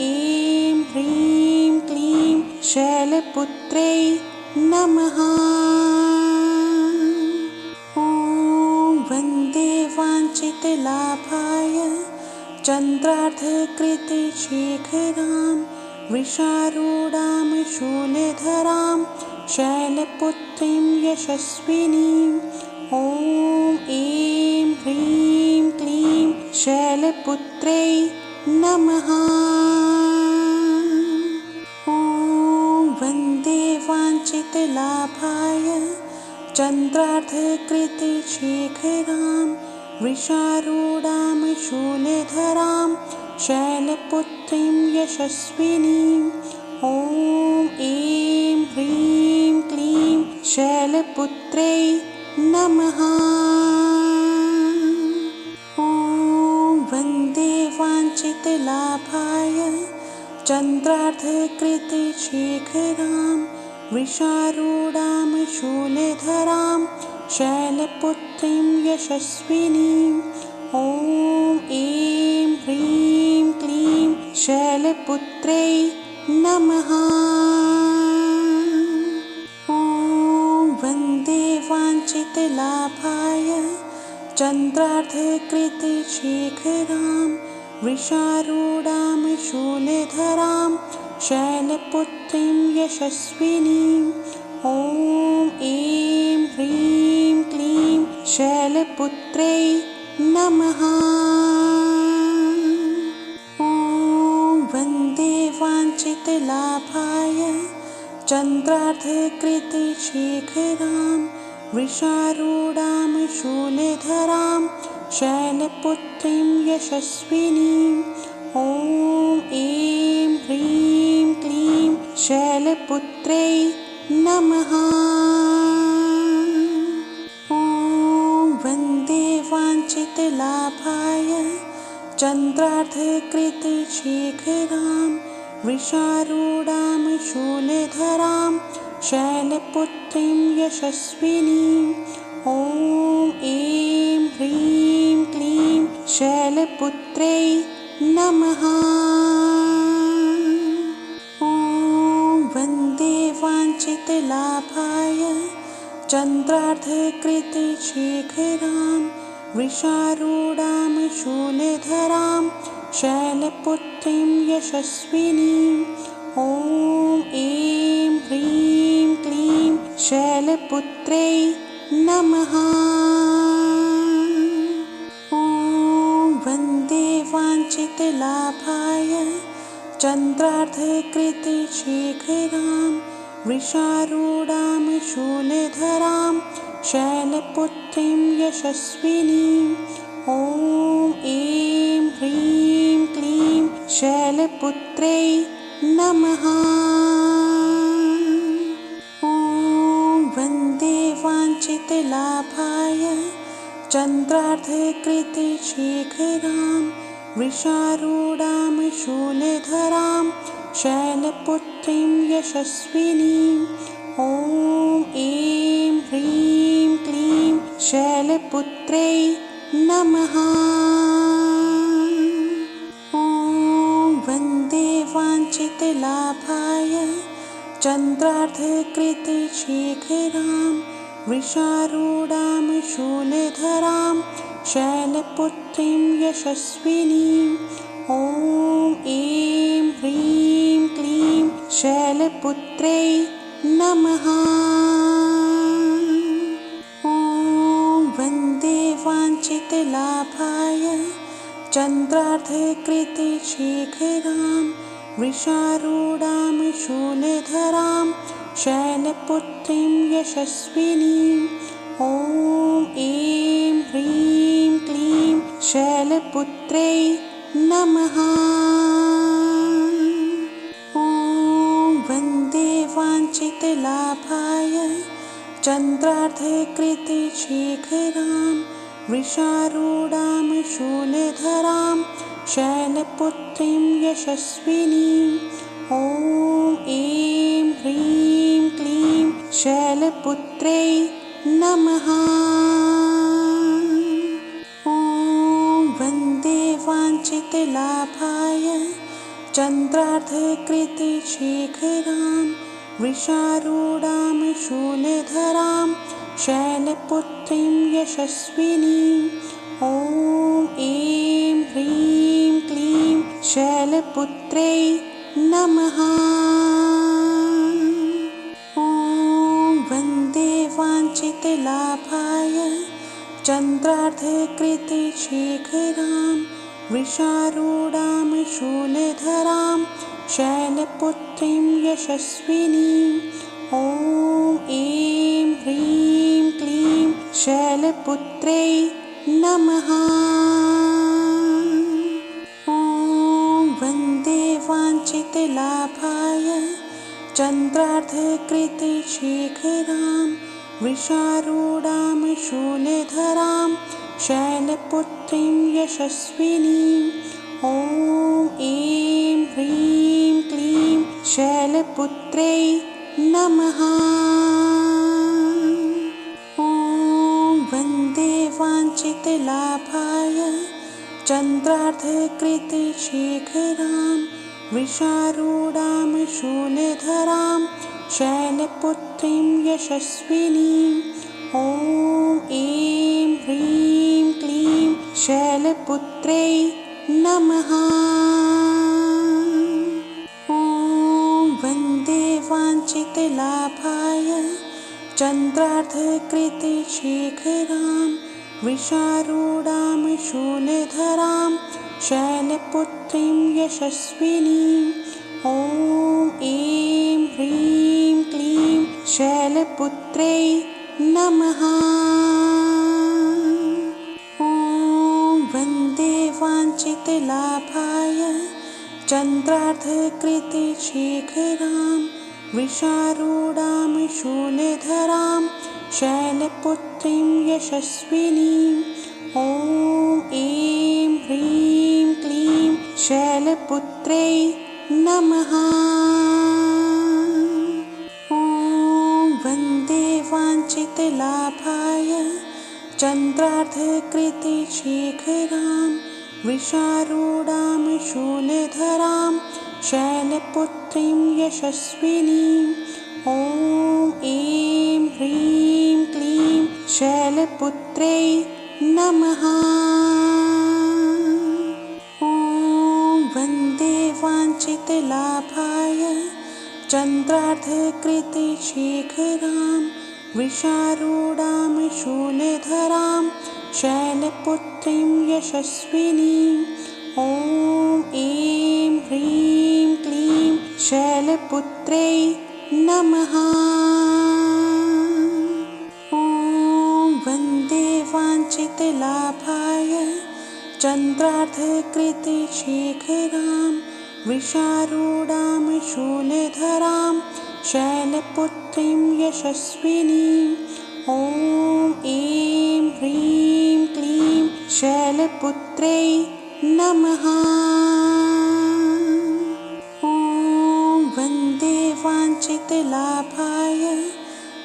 ऐं ह्रीं क्लीं शैलपुत्रै नमः। ॐ वन्दे वाञ्छितलाभाय चन्द्रार्धकृतशेखरां वृषारूढां शूलधरां शैलपुत्रीं यशस्विनीं ॐ ऐं ह्रीं क्लीं शैलपुत्रै नमः। ॐ वन्दे वाञ्छितलाभाय चन्द्रार्धकृतशेखरां वृषारूढां शूलधरां शैलपुत्रीं यशस्विनीं ॐ ऐं ह्रीं क्लीं शैलपुत्रै नमः। ॐ वन्दे वाञ्छितलाभाय चन्द्रार्धकृतशेखरां वृषारूढां शूलधरां शैलपुत्रीं यशस्विनीं। ॐ ऐं ह्रीं क्लीं शैलपुत्रै नमः। ॐ वन्दे वाञ्छितलाभाय चन्द्रार्धकृतशेखरां वृषारूढां शूलधरां शैलपुत्रीं यशस्विनीं। ॐ ऐं ह्रीं क्लीं शैलपुत्रै नमः। ॐ वन्दे वाञ्छितलाभाय चन्द्रार्धकृतशेखरां वृषारूढां शूलधरां शैलपुत्रीं यशस्विनीं। ॐ ऐं ह्रीं क्लीं शैलपुत्रै नमः। ॐ वन्दे वाञ्छितलाभाय चन्द्रार्धकृतशेखरां वृषारूढां शूलधरां शैलपुत्रीं यशस्विनीं। ॐ ऐं ह्रीं क्लीं शैलपुत्रै नमः। ॐ वन्दे वाञ्छितलाभाय चन्द्रार्धकृतशेखरां वृषारूढां शूलधरां शैलपुत्रीं यशस्विनीं। ॐ ऐं ह्रीं क्लीं शैलपुत्रै नमः। ॐ वन्दे वाञ्छितलाभाय चन्द्रार्धकृतशेखरां वृषारूढां शूलधरां शैलपुत्रीं यशस्विनीं। ॐ ऐं ह्रीं क्लीं शैलपुत्रै नमः। ॐ वन्दे वाञ्छितलाभाय चन्द्रार्धकृतशेखरां वृषारूढां शूलधरां शैलपुत्रीं यशस्विनीं। ॐ ऐं ह्रीं क्लीं शैलपुत्रै नमः। ॐ वन्दे वाञ्छितलाभाय चन्द्रार्धकृतशेखरां वृषारूढां शूलधरां शैलपुत्रीं यशस्विनीं। ॐ ऐं ह्रीं क्लीं शैलपुत्रै नमः। ॐ वन्दे वाञ्छितलाभाय चन्द्रार्धकृतशेखरां वृषारूढां शूलधरां शैलपुत्रीं यशस्विनीं। ॐ ऐं ह्रीं क्लीं शैलपुत्रै नमः। ॐ वन्दे वाञ्छितलाभाय चन्द्रार्धकृतशेखरां वृषारूढां शूलधरां शैलपुत्रीं यशस्विनीं। ॐ ऐं ह्रीं क्लीं शैलपुत्रै नमः। ॐ वन्दे वाञ्छितलाभाय चन्द्रार्धकृतशेखरां वृषारूढां शूलधरां शैलपुत्रीं यशस्विनीं। ॐ ऐं ह्रीं क्लीं शैलपुत्रै नमः। ॐ वन्दे वाञ्छितलाभाय चन्द्रार्धकृतशेखरां वृषारूढां शूलधरां शैलपुत्रीं यशस्विनीं। ॐ ऐं ह्रीं क्लीं शैलपुत्रै नमः। ॐ वन्दे वाञ्छितलाभाय चन्द्रार्धकृते शेखरां वृषारूढां शूलधरां शैलपुत्रीं यशस्विनीं। ॐ ऐं ह्रीं क्लीं शैलपुत्र्यै नमः। ॐ वन्दे वाञ्छितलाभाय चन्द्रार्धकृते शेखरां वृषारूढां शूलधरां शैलपुत्रीं यशस्विनीं। ॐ ऐं ह्रीं क्लीं शैलपुत्र्यै नमः। ॐ वन्दे वाञ्छितलाभाय चन्द्रार्धकृते शेखरां वृषारूढां शूलधरां शैलपुत्रीं यशस्विनीं। ॐ ऐं ह्रीं क्लीं शैलपुत्र्यै नमः। ॐ वन्दे वाञ्छितलाभाय चन्द्रार्धकृते शेखरां वृषारूढां शूलधरां शैलपुत्रीं यशस्विनीं। ॐ ऐं ह्रीं क्लीं शैलपुत्र्यै नमः। ॐ वन्दे वाञ्छितलाभाय चन्द्रार्धकृते शेखरां वृषारूढां शूलधरां शैलपुत्रीं यशस्विनीं। ॐ ऐं ह्रीं क्लीं शैलपुत्र्यै नमः। ॐ वन्दे वाञ्छितलाभाय चन्द्रार्धकृते शेखरां वृषारूढां शूलधरां शैलपुत्रीं यशस्विनीं। ॐ ऐं ह्रीं क्लीं शैलपुत्र्यै नमः। ॐ वन्दे वाञ्छितलाभाय चन्द्रार्धकृते शेखरां वृषारूढां शूलधरां शैलपुत्रीं यशस्विनीं। ॐ ऐं ह्रीं क्लीं शैलपुत्र्यै नमः। ॐ वन्दे वाञ्छितलाभाय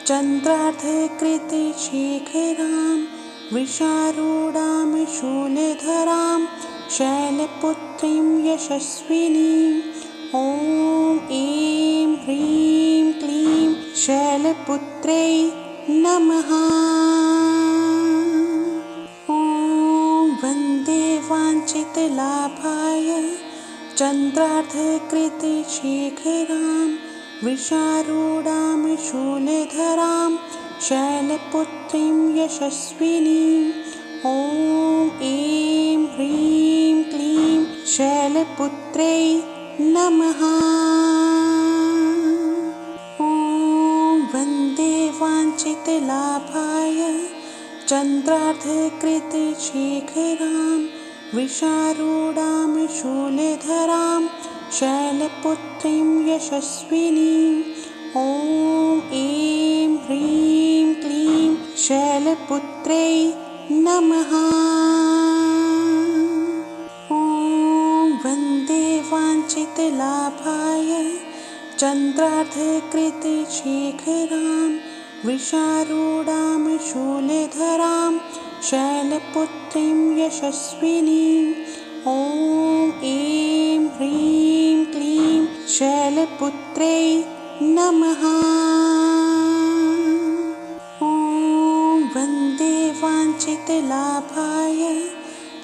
चन्द्रार्धकृते शेखरां वृषारूढां शूलधरां शैलपुत्रीं यशस्विनीं। ॐ ऐं ह्रीं क्लीं शैलपुत्र्यै नमः। ॐ वन्दे वाञ्छितलाभाय चन्द्रार्धकृते शेखरां वृषारूढां शूलधरां शैलपुत्रीं यशस्विनीं। ॐ ऐं ह्रीं क्लीं शैलपुत्र्यै नमः। ॐ वन्दे वाञ्छितलाभाय चन्द्रार्धकृते शेखरां वृषारूढां शूलधरां शैलपुत्रीं यशस्विनीं। ॐ ऐं ह्रीं क्लीं शैलपुत्र्यै नमः। ॐ वन्दे वाञ्छितलाभाय चन्द्रार्धकृते शेखरां वृषारूढां शूलधरां शैलपुत्रीं यशस्विनीं। ॐ ऐं ह्रीं क्लीं शैलपुत्र्यै नमः। ॐ वन्दे वाञ्छितलाभाय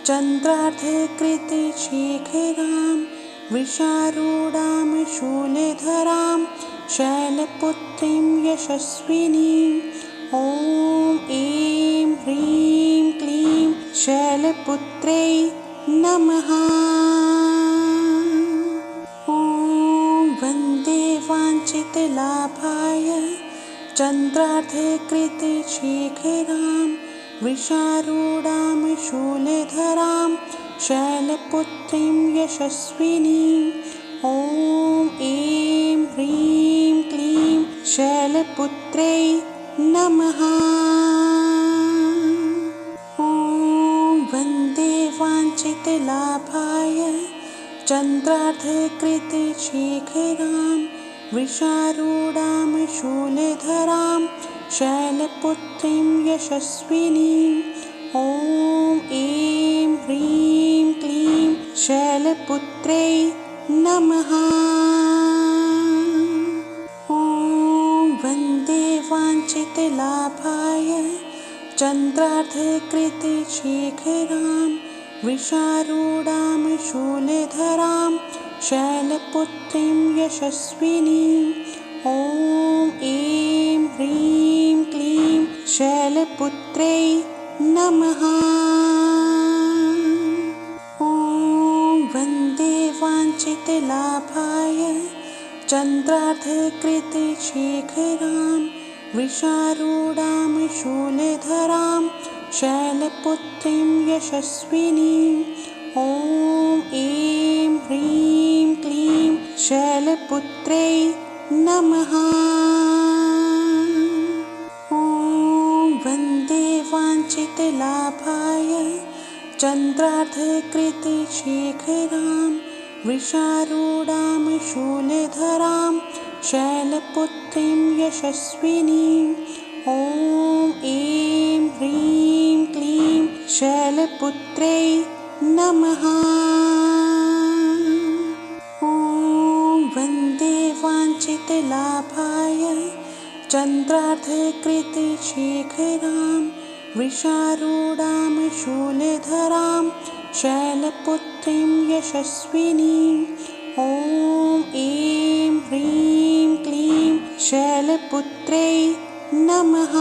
चन्द्रार्धकृते शेखरां वृषारूढां शूलधरां शैलपुत्रीं यशस्विनीं। ॐ ऐं ह्रीं क्लीं शैलपुत्र्यै नमः। ॐ वन्दे वाञ्छितलाभाय चन्द्रार्धकृते शेखरां वृषारूढां शूलधरां शैलपुत्रीं यशस्विनीं। ॐ ऐं ह्रीं क्लीं शैलपुत्रै नमः। ॐ वन्दे वाञ्छितलाभाय चन्द्रार्धकृते शेखरां वृषारूढां शूलधरां शैलपुत्रीं यशस्विनीं। ॐ ऐं ह्रीं क्लीं शैलपुत्रै नमः। ॐ वन्दे वाञ्छितलाभाय चन्द्रार्धकृते शेखरां वृषारूढां शूलधरां शैलपुत्रीं यशस्विनीं। ॐ ऐं ह्रीं क्लीं शैलपुत्रै नमः। ॐ वन्दे वाञ्छितलाभाय चन्द्रार्धकृते शेखरां वृषारूढां शूलधरां शैलपुत्रीं यशस्विनीं। ॐ ऐं ह्रीं क्लीं शैलपुत्रै नमः। ॐ वन्दे वाञ्छितलाभाय चन्द्रार्धकृते शेखरां वृषारूढां शूलधरां शैलपुत्रीं यशस्विनीं। ॐ ऐं ह्रीं क्लीं शैलपुत्रै नमः। ॐ वन्दे वाञ्छितलाभाय चन्द्रार्धकृते शेखरां वृषारूढां शूलधरां शैलपुत्रीं यशस्विनीं। ॐ ऐं ह्रीं क्लीं शैलपुत्रै नमः।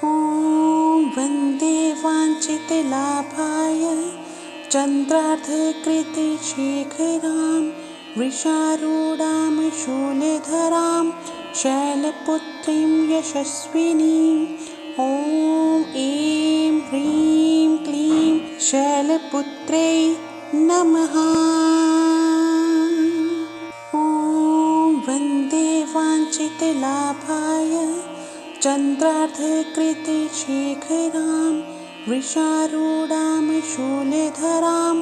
ॐ वन्दे वाञ्छितलाभाय चन्द्रार्धकृते शेखरां वृषारूढां शूलधरां शैलपुत्रीं यशस्विनीं। ॐ ऐं ह्रीं क्लीं शैलपुत्रै नमः। ॐ वन्दे वाञ्छितलाभाय चन्द्रार्धकृते शेखरां वृषारूढां शूलधरां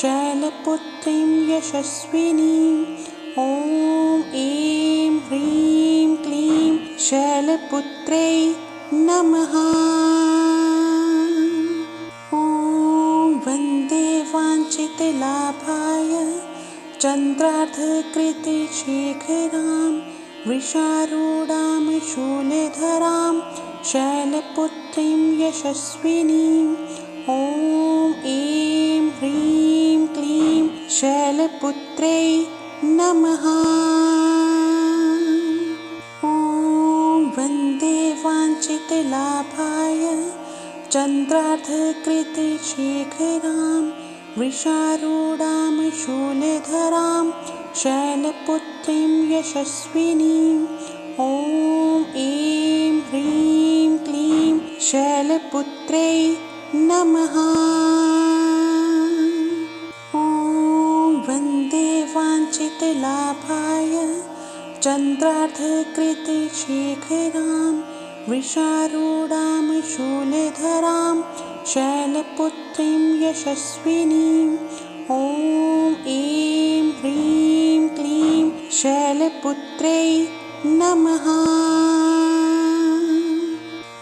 शैलपुत्रीं यशस्विनीं। ॐ ऐं ह्रीं क्लीं शैलपुत्रै नमः। ॐ वन्दे वाञ्छितलाभाय चन्द्रार्धकृते शेखरां वृषारूढां शूलधरां शैलपुत्रीं यशस्विनीं। ॐ ऐं ह्रीं क्लीं शैलपुत्रै नमः। ॐ वन्दे वाञ्छितलाभाय चन्द्रार्धकृते शेखरां वृषारूढां शूलधरां शैलपुत्रीं यशस्विनीं। ॐ ऐं ह्रीं क्लीं शैलपुत्रै नमः। ॐ वन्दे वाञ्छितलाभाय चन्द्रार्धकृते शेखरां वृषारूढां शूलधरां शैलपुत्रीं यशस्विनीं। ॐ ऐं ह्रीं क्लीं शैलपुत्रै नमः।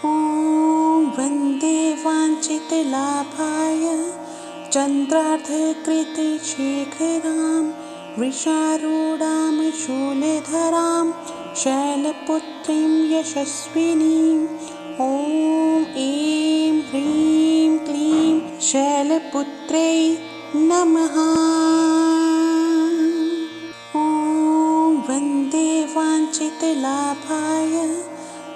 ॐ वन्दे वाञ्छितलाभाय चन्द्रार्धकृते शेखरां वृषारूढां शूलधरां शैलपुत्रीं यशस्विनीं। ॐ ऐं ह्रीं क्लीं शैलपुत्रै नमः। ॐ वन्दे वाञ्छितलाभाय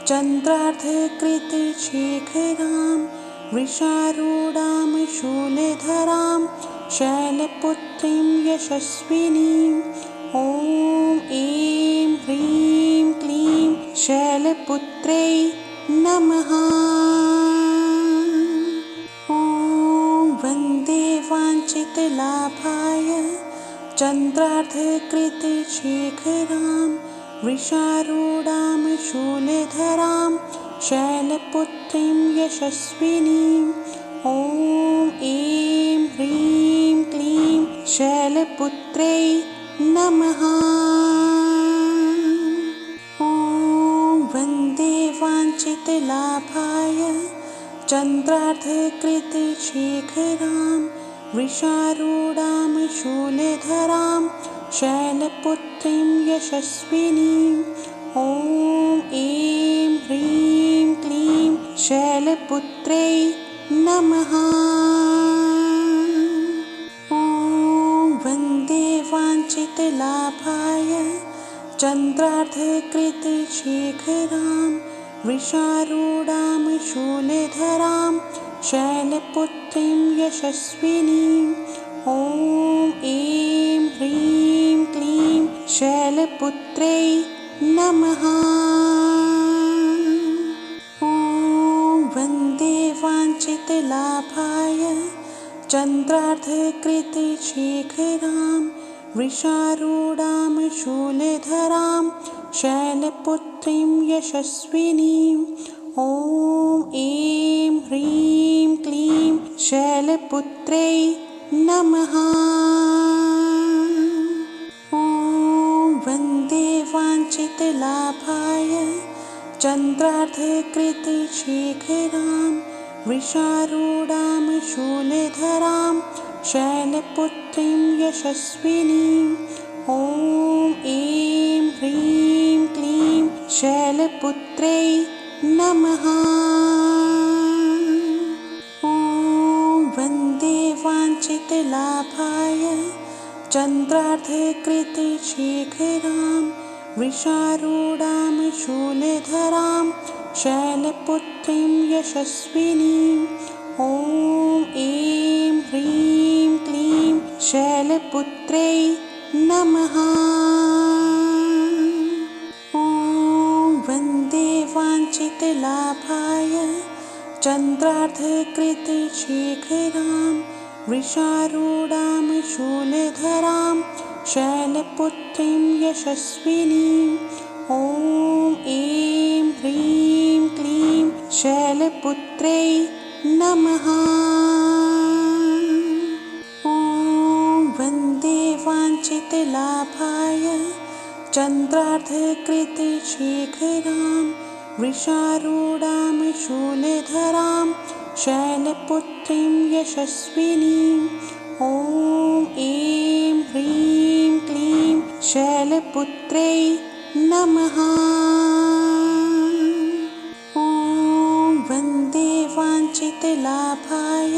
चन्द्रार्धकृते शेखरां वृषारूढां शूलधरां शैलपुत्रीं यशस्विनीं। ॐ ऐं ह्रीं क्लीं शैलपुत्रै नमः। ॐ वन्दे वाञ्छितलाभाय वाञ्छितलाभाय चन्द्रार्धकृतशेखरां वृषारूढां शूलधरां शैलपुत्रीं यशस्विनीं ॐ ऐं ह्रीं क्लीं शैलपुत्र्यै नमः। ॐ वन्दे वाञ्छितलाभाय चन्द्रार्धकृतशेखरां वृषारूढां शूलधरां शैलपुत्रीं यशस्विनीं ॐ ऐं ह्रीं क्लीं शैलपुत्र्यै नमः। ॐ वन्दे वाञ्छितलाभाय चन्द्रार्धकृतशेखरां वृषारूढां शूलधरां शैलपुत्रीं यशस्विनीं ॐ ऐं ह्रीं क्लीं शैलपुत्र्यै नमः। ॐ वन्दे वाञ्छितलाभाय चन्द्रार्धकृतशेखरां वृषारूढां शूलधरां शैलपुत्रीं यशस्विनीं ॐ ऐं ह्रीं क्लीं शैलपुत्र्यै नमः। ॐ वन्दे वाञ्छितलाभाय चन्द्रार्धकृतशेखरां वृषारूढां शूलधरां शैलपुत्रीं यशस्विनीं ॐ ऐं ह्रीं क्लीं शैलपुत्र्यै नमः। ॐ वन्दे वाञ्छितलाभाय चन्द्रार्धकृतशेखरां वृषारूढां शूलधरां शैलपुत्रीं यशस्विनीं ॐ ऐं ह्रीं क्लीं शैलपुत्र्यै नमः। ॐ वन्दे वाञ्छितलाभाय चन्द्रार्धकृतशेखरां वृषारूढां शूलधरां शैलपुत्रीं यशस्विनीं ॐ ऐं ह्रीं क्लीं शैलपुत्र्यै नमः। ॐ वन्दे वाञ्छितलाभाय चन्द्रार्धकृतशेखरां वृषारूढां शूलधरां शैलपुत्रीं यशस्विनीं ॐ ऐं ह्रीं क्लीं शैलपुत्र्यै नमः। ॐ वन्दे वाञ्छितलाभाय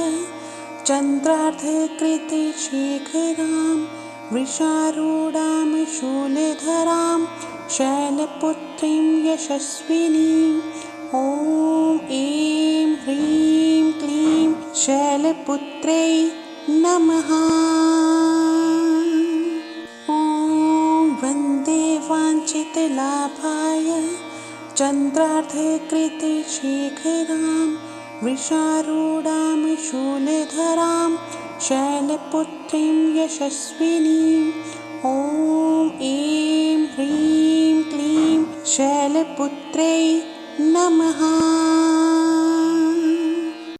चन्द्रार्धकृतशेखरां वृषारूढां शूलधरां शैलपुत्रीं यशस्विनीं ॐ ऐं ह्रीं क्लीं शैलपुत्र्यै नमः। ॐ वन्दे वाञ्छितलाभाय चन्द्रार्धकृतशेखरां वृषारूढां शूलधरां शैलपुत्रीं यशस्विनीं ॐ ऐं ह्रीं क्लीं शैलपुत्र्यै नमः।